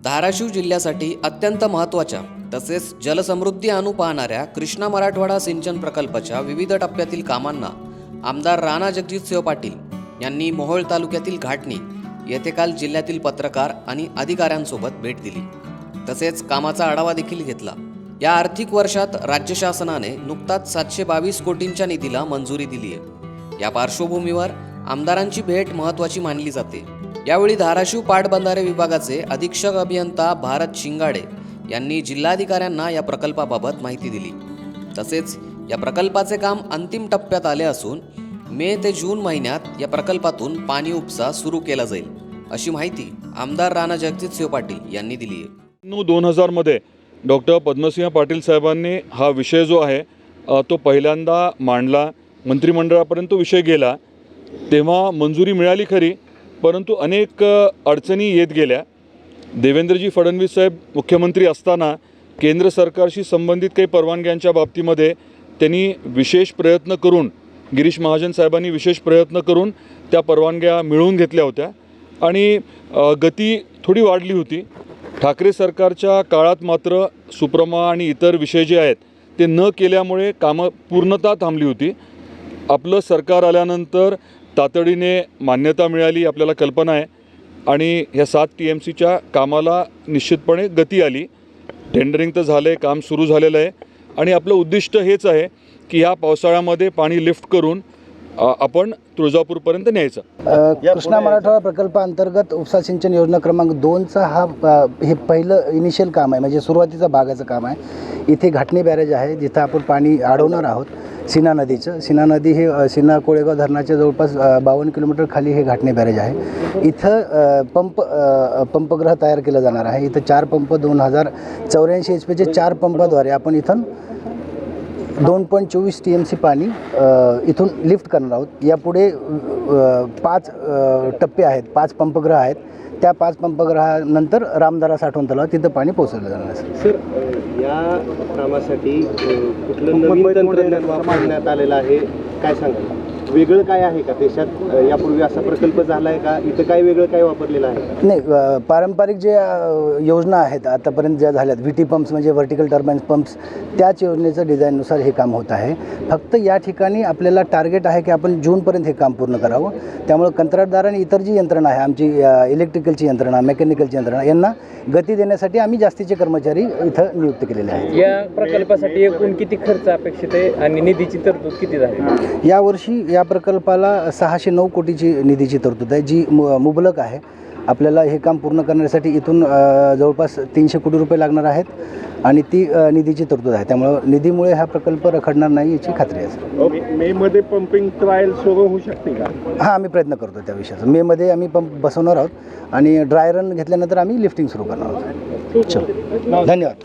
धाराशिव जिल्ह्यासाठी अत्यंत महत्त्वाच्या तसेच जलसमृद्धी आणू पाहणाऱ्या कृष्णा मराठवाडा सिंचन प्रकल्पाच्या विविध टप्प्यातील कामांना आमदार राणा जगजितसिंह पाटील यांनी मोहोळ तालुक्यातील घाटणी येथे काल जिल्ह्यातील पत्रकार आणि अधिकाऱ्यांसोबत भेट दिली। तसेच कामाचा आढावा देखील घेतला। या आर्थिक वर्षात राज्य शासनाने नुकताच 722 कोटींच्या निधीला मंजुरी दिली आहे। या पार्श्वभूमीवर आमदारांची भेट महत्त्वाची मानली जाते। यावेळी धाराशिव पाटबंधारे विभागाचे अधीक्षक अभियंता भारत शिंगाडे यांनी जिल्हाधिकाऱ्यांना या प्रकल्पाबाबत माहिती दिली। तसेच या प्रकल्पाचे काम अंतिम टप्प्यात आले असून मे ते जून महिन्यात या प्रकल्पातून पाणी उपसा सुरू केला जाईल अशी माहिती आमदार राणा जगजितसिंह पाटील यांनी दिली आहे। 2000 मध्ये डॉक्टर पद्मसिंह पाटील साहेबांनी हा विषय जो आहे तो पहिल्यांदा मांडला, मंत्रिमंडळापर्यंत विषय गेला, तेव्हा मंजुरी मिळाली खरी, परंतु अनेक अडचणी येत गेल्या। देवेंद्रजी फडणवीस साहेब मुख्यमंत्री असताना केंद्र सरकारशी संबंधित काही परवानग्यांच्या बाबतीमध्ये त्यांनी विशेष प्रयत्न करून, गिरीश महाजन साहेबांनी विशेष प्रयत्न करून त्या परवानग्या मिळवून घेतल्या होत्या आणि गती थोडी वाढली होती। ठाकरे सरकारच्या काळात मात्र सुप्रमा आणि इतर विषय जे आहेत ते न केल्यामुळे कामं पूर्णतः थांबली होती। आपलं सरकार आल्यानंतर तातडीने मान्यता मिळाली, आपल्याला कल्पना आहे, आणि ह्या 7 TMCच्या कामाला निश्चितपणे गती आली। टेंडरिंग तर झालं आहे, काम सुरू झालेलं आहे आणि आपलं उद्दिष्ट हेच आहे की ह्या पावसाळ्यामध्ये पाणी लिफ्ट करून आपण तुळजापूरपर्यंत न्यायचं। कृष्णा मराठवाडा प्रकल्पाअंतर्गत उपसा सिंचन योजना क्रमांक 2चा हे पहिलं इनिशियल काम आहे, म्हणजे सुरुवातीचा भागाचं काम आहे। इथे घाटणी बॅरेज आहे जिथं आपण पाणी अडवणार आहोत, सीना नदीचं। सीना नदी हे सीना कोळेगाव धरणाच्या जवळपास 52 किलोमीटर खाली हे घाटणी बॅरेज आहे। इथं पंपग्रह तयार केलं जाणार आहे। इथं 4 पंप 2084 HP 4 पंपाद्वारे आपण इथून 2.24 TMC पाणी इथून लिफ्ट करणार आहोत। यापुढे 5 टप्पे आहेत, 5 पंपग्रह आहेत। त्या 5 पंपग्रहानंतर रामदारा साठवण तलाव तिथं पाणी पोहोचवलं जाणार आहे। सर, या कामासाठी कुठलं नवीन तंत्रज्ञान वापरण्यात आलेलं आहे, काय सांगाल? वेगळं काय आहे का देशात? यापूर्वी असा प्रकल्प झाला आहे का? इथं काय वेगळं काय वापरलेलं आहे? नाही, पारंपरिक जे योजना आहेत आतापर्यंत ज्या झाल्यात, VT पंप्स म्हणजे व्हर्टिकल टर्बाईन्स पंप्स, त्याच योजनेचं डिझाईननुसार हे काम होत आहे। फक्त या ठिकाणी आपल्याला टार्गेट आहे की आपण जूनपर्यंत हे काम पूर्ण करावं। त्यामुळे कंत्राटदारांनी इतर जी यंत्रणा आहे, आमची इलेक्ट्रिकलची यंत्रणा, मेकॅनिकलची यंत्रणा, यांना गती देण्यासाठी आम्ही जास्तीचे कर्मचारी इथं नियुक्त केलेले आहेत। या प्रकल्पासाठी एकूण किती खर्च अपेक्षित आहे आणि निधीची तरतूद किती झाली? यावर्षी या प्रकल्पाला 609 कोटीची निधीची तरतूद आहे, जी मुबलक आहे। आपल्याला हे काम पूर्ण करण्यासाठी इथून जवळपास 300 कोटी रुपये लागणार आहेत आणि ती निधीची तरतूद आहे। त्यामुळे निधीमुळे हा प्रकल्प रखडणार नाही याची खात्री आहे। मे मध्ये पंपिंग ट्रायल सुरू होऊ शकते का? हां, आम्ही प्रयत्न करतो त्या विषयाचा। मे मध्ये आम्ही पंप बसवणार आहोत आणि ड्राय रन घेतल्यानंतर आम्ही लिफ्टिंग सुरू करणार आहोत। चलो, धन्यवाद।